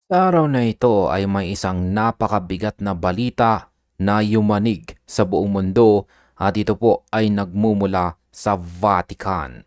Sa araw na ito ay may isang napakabigat na balita na yumanig sa buong mundo at ito po ay nagmumula sa Vatican.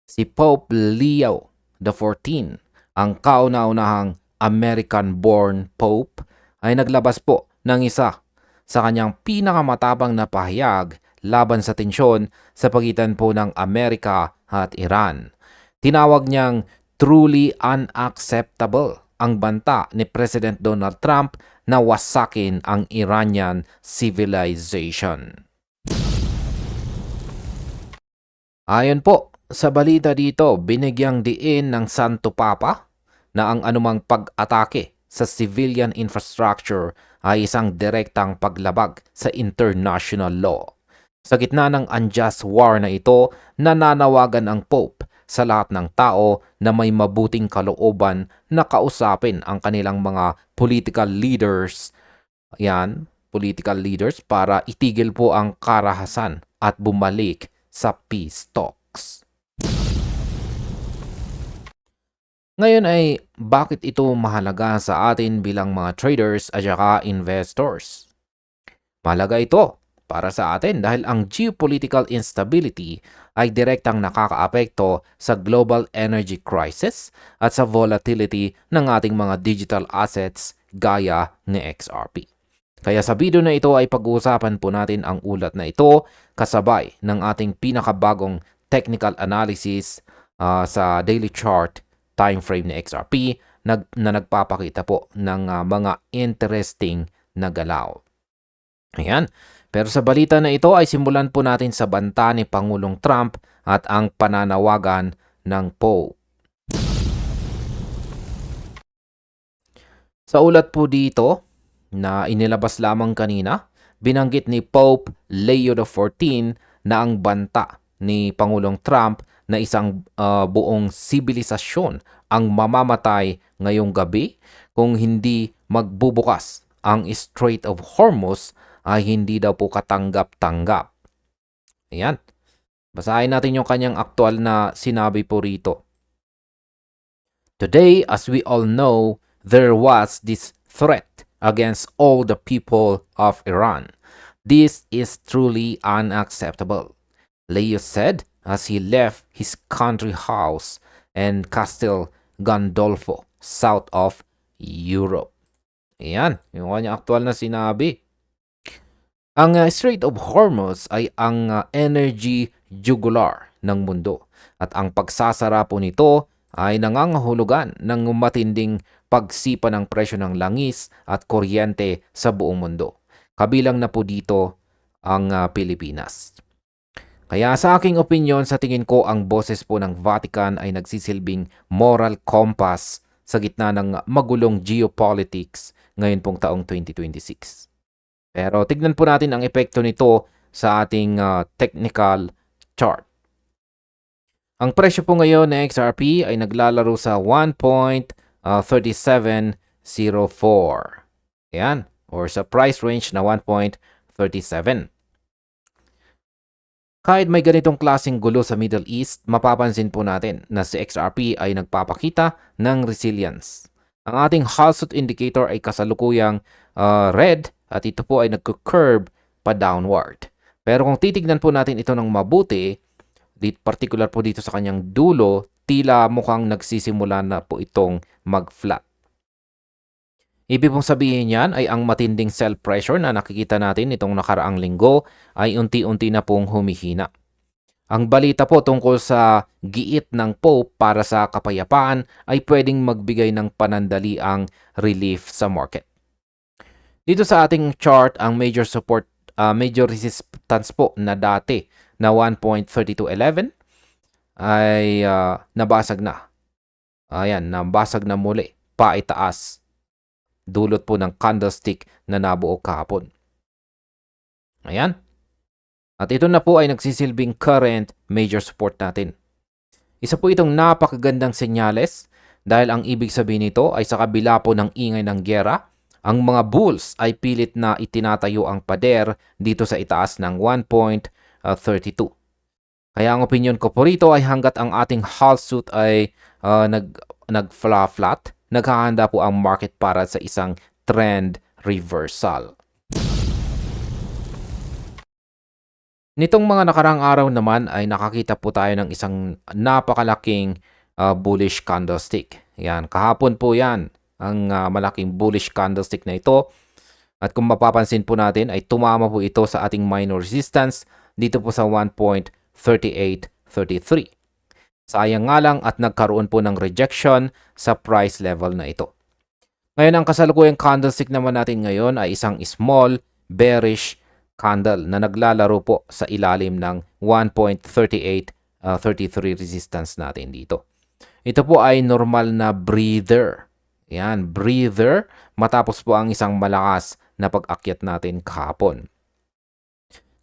Si Pope Leo XIV, ang kauna-unahang American-born Pope, ay naglabas po ng isa sa kanyang pinakamatabang na pahayag laban sa tensyon sa pagitan po ng Amerika at Iran. Tinawag niyang truly unacceptable ang banta ni President Donald Trump na wasakin ang Iranian civilization. Ayon po sa balita dito, binigyang diin ng Santo Papa na ang anumang pag-atake sa civilian infrastructure ay isang direktang paglabag sa international law. Sa gitna ng unjust war na ito, nananawagan ang Pope sa lahat ng tao na may mabuting kalooban na kausapin ang kanilang mga political leaders para itigil po ang karahasan at bumalik sa peace talks. Ngayon ay bakit ito mahalaga sa atin bilang mga traders at saka investors? Mahalaga ito para sa atin dahil ang geopolitical instability ay direktang nakakaapekto sa global energy crisis at sa volatility ng ating mga digital assets gaya ni XRP. Kaya sa video na ito ay pag-uusapan po natin ang ulat na ito kasabay ng ating pinakabagong technical analysis sa daily chart time frame ni XRP na nagpapakita po ng mga interesting na galaw. Ayan. Pero sa balita na ito ay simulan po natin sa banta ni Pangulong Trump at ang pananawagan ng Pope. Sa ulat po dito na inilabas lamang kanina, binanggit ni Pope Leo XIV na ang banta ni Pangulong Trump na isang buong sibilisasyon ang mamamatay ngayong gabi kung hindi magbubukas ang Strait of Hormuz ay hindi daw po katanggap-tanggap. Ayan. Basahin natin yung kanyang aktual na sinabi po rito. Today, as we all know, there was this threat against all the people of Iran. This is truly unacceptable, Leo said as he left his country house in Castel Gandolfo, south of Europe. Ayan, yung kanyang aktual na sinabi. Ang Strait of Hormuz ay ang energy jugular ng mundo at ang pagsasara po nito ay nangangahulugan ng matinding pagsipa ng presyo ng langis at kuryente sa buong mundo. Kabilang na po dito ang Pilipinas. Kaya sa aking opinyon, sa tingin ko ang boses po ng Vatican ay nagsisilbing moral compass sa gitna ng magulong geopolitics ngayon pong taong 2026. Pero tignan po natin ang epekto nito sa ating technical chart. Ang presyo po ngayon ng XRP ay naglalaro sa 1.3704. Ayan, or sa price range na 1.37. Kahit may ganitong klaseng gulo sa Middle East, mapapansin po natin na si XRP ay nagpapakita ng resilience. Ang ating Halsut indicator ay kasalukuyang red at ito po ay nagko-curve pa downward. Pero kung titignan po natin ito ng mabuti, particular po dito sa kanyang dulo, tila mukhang nagsisimula na po itong mag-flat. Ibig pong sabihin yan ay ang matinding sell pressure na nakikita natin itong nakaraang linggo ay unti-unti na pong humihina. Ang balita po tungkol sa giit ng Pope para sa kapayapaan ay pwedeng magbigay ng panandaliang relief sa market. Dito sa ating chart, ang major resistance po na dati na 1.3211 ay nabasag na. Ayan, nabasag na muli, paitaas. Dulot po ng candlestick na nabuo kahapon. Ayan. At ito na po ay nagsisilbing current major support natin. Isa po itong napakagandang senyales dahil ang ibig sabihin nito ay sa kabila po ng ingay ng giyera, ang mga bulls ay pilit na itinatayo ang pader dito sa itaas ng 1.32. Kaya ang opinion ko po rito ay hanggat ang ating Halsut ay nag-flat naghahanda po ang market para sa isang trend reversal. Nitong mga nakarang araw naman ay nakakita po tayo ng isang napakalaking bullish candlestick. Yan, kahapon po yan ang malaking bullish candlestick na ito. At kung mapapansin po natin ay tumama po ito sa ating minor resistance dito po sa 1.3833. Sayang nga lang at nagkaroon po ng rejection sa price level na ito. Ngayon ang kasalukuyang candlestick naman natin ngayon ay isang small bearish candle na naglalaro po sa ilalim ng 1.3833 resistance natin dito. Ito po ay normal na breather. Yan, breather matapos po ang isang malakas na pag-akyat natin kahapon.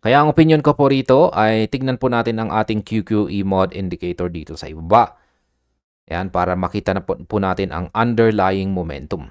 Kaya ang opinion ko po rito ay tignan po natin ang ating QQE mod indicator dito sa ibaba. Yan, para makita na po natin ang underlying momentum.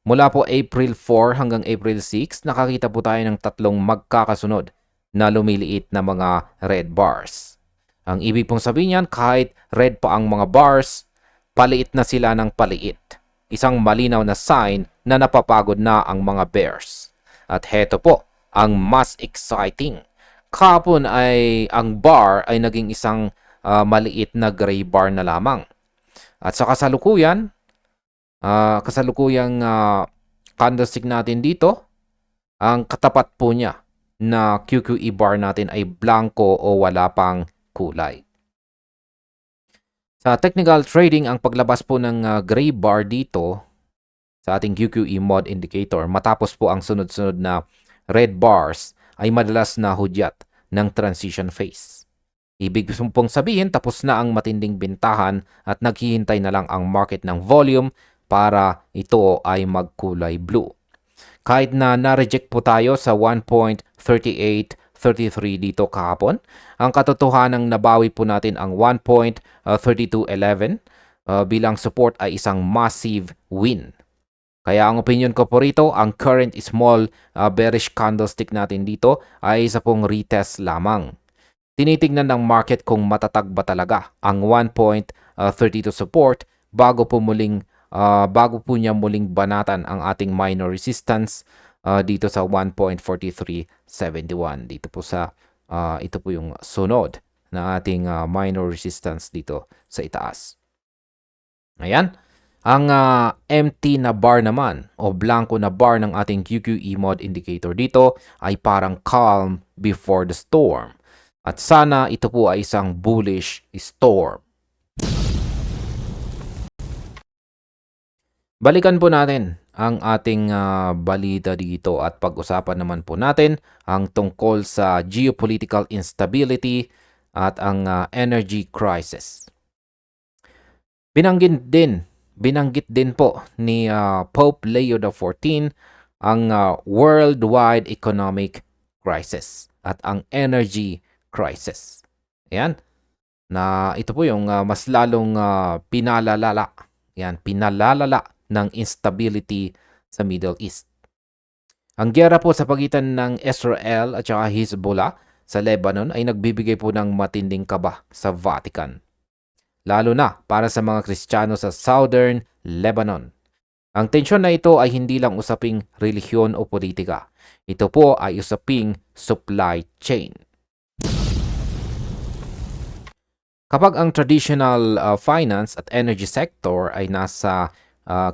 Mula po April 4 hanggang April 6, nakakita po tayo ng tatlong magkakasunod na lumiliit na mga red bars. Ang ibig pong sabihin yan, kahit red pa ang mga bars, paliit na sila ng paliit. Isang malinaw na sign na napapagod na ang mga bears. At heto po, ang mas exciting. Kahapon ay ang bar ay naging isang maliit na gray bar na lamang. At sa kasalukuyang candlestick natin dito, ang katapat po niya na QQE bar natin ay blanco o wala pang kulay. Sa technical trading, ang paglabas po ng gray bar dito sa ating QQE mod indicator matapos po ang sunod-sunod na red bars ay madalas na hudyat ng transition phase. Ibig pong sabihin, tapos na ang matinding bintahan at naghihintay na lang ang market ng volume para ito ay magkulay blue. Kahit na na-reject po tayo sa 1.3833 dito kahapon, ang katotohanang nabawi po natin ang 1.3211 bilang support ay isang massive win. Kaya ang opinion ko po rito, ang current small bearish candlestick natin dito ay isa pong retest lamang. Tinitingnan ng market kung matatag ba talaga ang 1.32 support bago po niya muling banatan ang ating minor resistance dito sa 1.4371. Dito po sa ito po yung sunod na ating minor resistance dito sa itaas. Ayan. Ang empty na bar naman o blanco na bar ng ating QQE mod indicator dito ay parang calm before the storm. At sana ito po ay isang bullish storm. Balikan po natin ang ating balita dito at pag-usapan naman po natin ang tungkol sa geopolitical instability at ang energy crisis. Binanggit din po ni Pope Leo XIV ang worldwide economic crisis at ang energy crisis. Ayan. Na ito po yung mas lalong pinalalala ng instability sa Middle East. Ang giyera po sa pagitan ng Israel at saka Hezbollah sa Lebanon ay nagbibigay po ng matinding kaba sa Vatican. Lalo na para sa mga Kristiyano sa Southern Lebanon. Ang tensyon na ito ay hindi lang usaping relihiyon o politika. Ito po ay usaping supply chain. Kapag ang traditional finance at energy sector ay nasa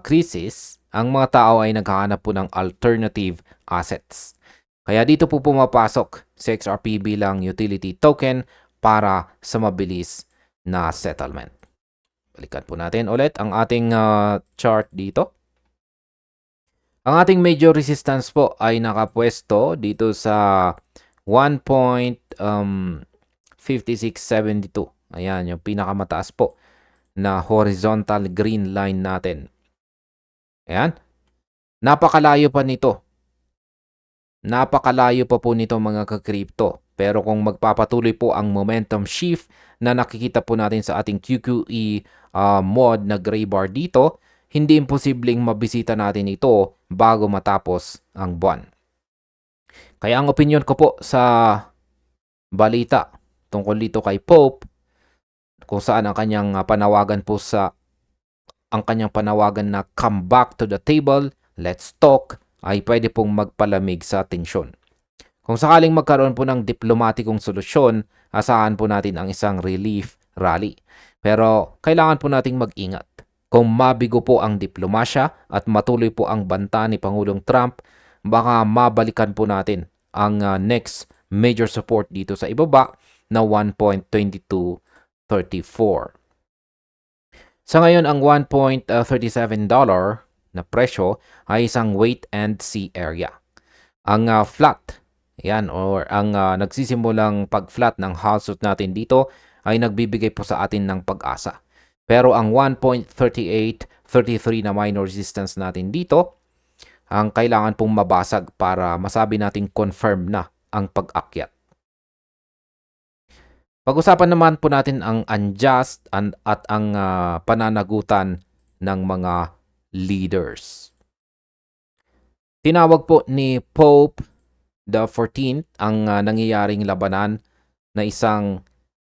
krisis, ang mga tao ay naghahanap po ng alternative assets. Kaya dito po pumapasok si XRP bilang utility token para sa mabilis na settlement. Balikan po natin ulit ang ating chart dito. Ang ating major resistance po ay nakapwesto dito sa 1.5672. Ayan, yung pinakamataas po na horizontal green line natin. Ayan. Napakalayo pa nito. Napakalayo pa po nito mga ka-crypto. Pero kung magpapatuloy po ang momentum shift na nakikita po natin sa ating QQE mod na gray bar dito, hindi imposibleng mabisita natin ito bago matapos ang buwan. Kaya ang opinion ko po sa balita tungkol dito kay Pope, kung saan ang kanyang panawagan po sa ang kanyang panawagan na come back to the table, let's talk, ay pwede pong magpalamig sa tensyon. Kung sakaling magkaroon po ng diplomatikong solusyon, asahan po natin ang isang relief rally. Pero kailangan po nating mag-ingat. Kung mabigo po ang diplomasya at matuloy po ang banta ni Pangulong Trump, baka mabalikan po natin ang next major support dito sa ibaba na 1.2234. Sa ngayon, ang $1.37 na presyo ay isang wait and see area. Ang flat, yan, or ang nagsisimulang pag-flat ng halsot natin dito ay nagbibigay po sa atin ng pag-asa. Pero ang 1.3833 na minor resistance natin dito, ang kailangan pong mabasag para masabi nating confirm na ang pag-akyat. Pag-usapan naman po natin ang unjust at ang pananagutan ng mga leaders. Tinawag po ni Pope the 14th ang nangyayaring labanan na isang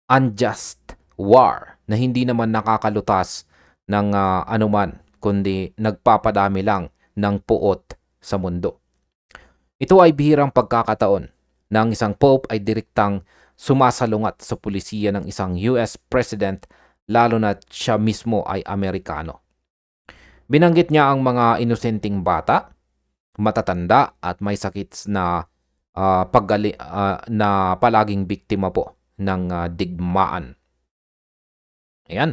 unjust war na hindi naman nakakalutas ng anuman kundi nagpapadami lang ng puot sa mundo. Ito ay bihirang pagkakataon na ang isang Pope ay direktang sumasalungat sa pulisiya ng isang US President lalo na siya mismo ay Amerikano. Binanggit niya ang mga inosenteng bata, matatanda at may sakit na na palaging biktima po ng digmaan. Ayan.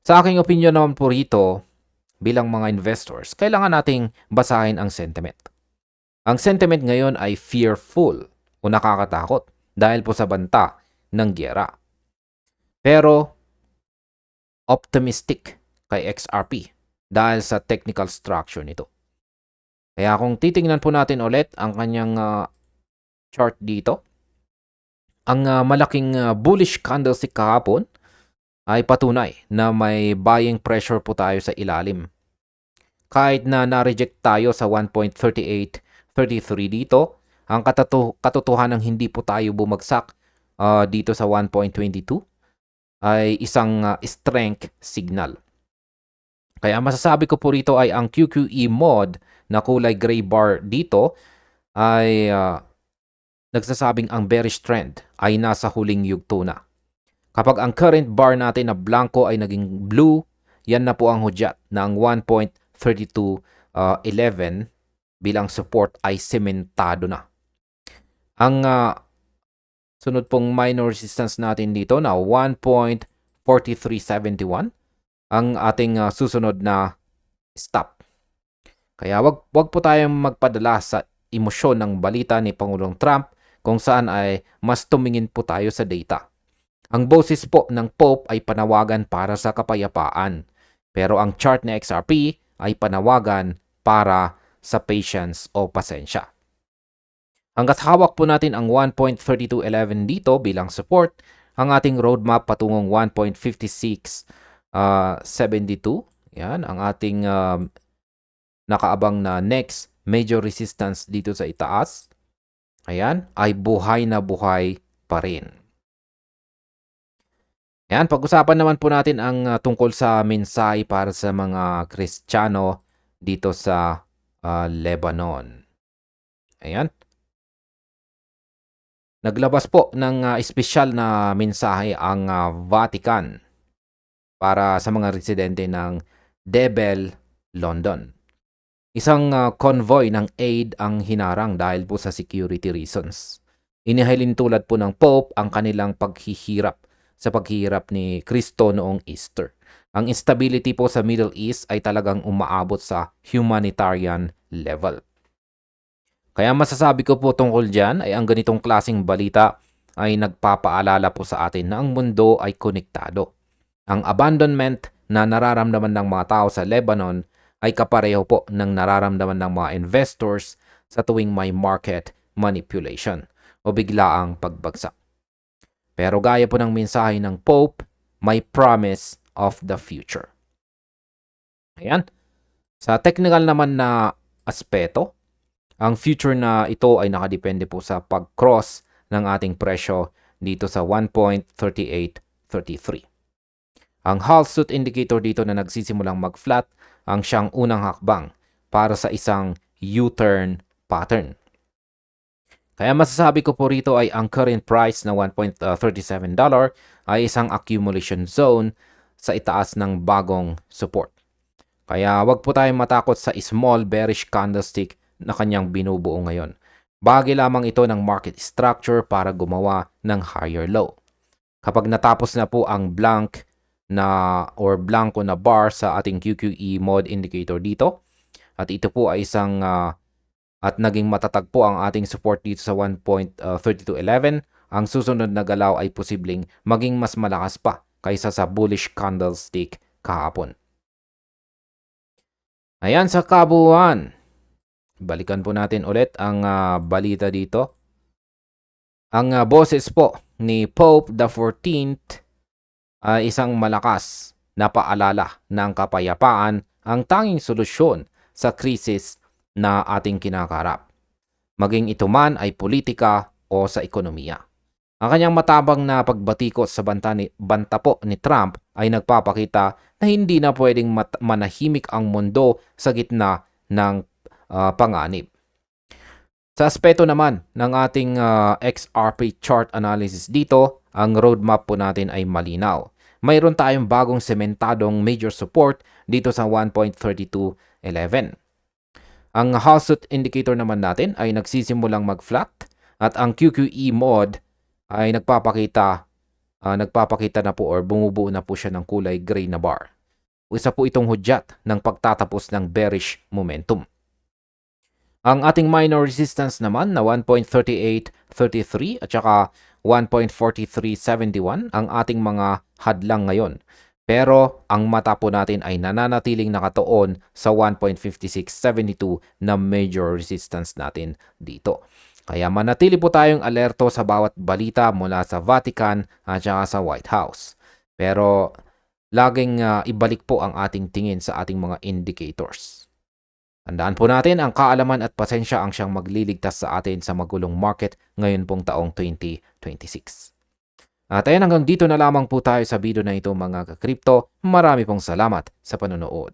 Sa aking opinion naman po rito, bilang mga investors, kailangan nating basahin ang sentiment. Ang sentiment ngayon ay fearful o nakakatakot dahil po sa banta ng giyera. Pero optimistic kay XRP dahil sa technical structure nito. Kaya kung titingnan po natin ulit ang kanyang chart dito, ang malaking bullish candlestick kahapon ay patunay na may buying pressure po tayo sa ilalim. Kahit na na-reject tayo sa 1.3833 dito, ang katotohanan hindi po tayo bumagsak dito sa 1.22 ay isang strength signal. Kaya masasabi ko po rito ay ang QQE mod na kulay gray bar dito ay nagsasabing ang bearish trend ay nasa huling yugto na. Kapag ang current bar natin na blanco ay naging blue, yan na po ang hudyat na ang 1.3211 bilang support ay sementado na. Ang sunod pong minor resistance natin dito na 1.4371 ang ating susunod na stop. Kaya wag po tayong magpadala sa emosyon ng balita ni Pangulong Trump kung saan ay mas tumingin po tayo sa data. Ang boses po ng Pope ay panawagan para sa kapayapaan, pero ang chart na XRP ay panawagan para sa patience o pasensya. Hanggat hawak po natin ang 1.3211 dito bilang support, ang ating roadmap patungong 1.5672, yan, ang ating nakaabang na next major resistance dito sa itaas, ayan, ay buhay na buhay pa rin. Yan, pag-usapan naman po natin ang tungkol sa mensahe para sa mga Kristiyano dito sa Lebanon. Ayan. Naglabas po ng espesyal na mensahe ang Vatican para sa mga residente ng Debel, London. Isang convoy ng aid ang hinarang dahil po sa security reasons. Inihalin tulad po ng Pope ang kanilang paghihirap sa paghihirap ni Kristo noong Easter. Ang instability po sa Middle East ay talagang umaabot sa humanitarian level. Kaya masasabi ko po tungkol dyan ay ang ganitong klaseng balita ay nagpapaalala po sa atin na ang mundo ay konektado. Ang abandonment na nararamdaman ng mga tao sa Lebanon ay kapareho po ng nararamdaman ng mga investors sa tuwing may market manipulation o biglaang pagbagsak. Pero gaya po ng mensahe ng Pope, may promise of the future. Ayan. Sa technical naman na aspeto, ang future na ito ay nakadepende po sa pag-cross ng ating presyo dito sa 1.3833. Ang Halsut indicator dito na nagsisimulang mag-flat ang siyang unang hakbang para sa isang U-turn pattern. Kaya masasabi ko po rito ay ang current price na $1.37 ay isang accumulation zone sa itaas ng bagong support. Kaya wag po tayong matakot sa small bearish candlestick na kanyang binubuo ngayon. Bahagi lamang ito ng market structure para gumawa ng higher low. Kapag natapos na po ang blank na or blanco na bar sa ating QQE mode indicator dito, at ito po ay isang at naging matatag po ang ating support dito sa 1.3211, ang susunod na galaw ay posibleng maging mas malakas pa kaysa sa bullish candlestick kahapon. Ayan sa kabuuan. Balikan po natin ulit ang balita dito. Ang boses po ni Pope the 14th ay isang malakas na paalala ng kapayapaan ang tanging solusyon sa krisis na ating kinakarap, maging ito man ay politika o sa ekonomiya. Ang kanyang matabang na pagbatikot sa banta po ni Trump ay nagpapakita na hindi na pwedeng manahimik ang mundo sa gitna ng panganib. Sa aspeto naman ng ating XRP chart analysis dito, ang roadmap po natin ay malinaw. Mayroon tayong bagong sementadong major support dito sa 1.3211. Ang Halsut indicator naman natin ay nagsisimulang mag-flat at ang QQE mode ay nagpapakita na po or bumubuo na po siya ng kulay gray na bar. Isa po itong hudyat ng pagtatapos ng bearish momentum. Ang ating minor resistance naman na 1.3833 at saka 1.4371 ang ating mga hadlang ngayon. Pero ang mata po natin ay nananatiling nakatuon sa 1.5672 na major resistance natin dito. Kaya manatili po tayong alerto sa bawat balita mula sa Vatican at saka sa White House. Pero laging ibalik po ang ating tingin sa ating mga indicators. Tandaan po natin ang kaalaman at pasensya ang siyang magliligtas sa atin sa magulong market ngayon pong taong 2026. At ayan, hanggang dito na lamang po tayo sa video na ito mga ka-crypto. Marami pong salamat sa panonood.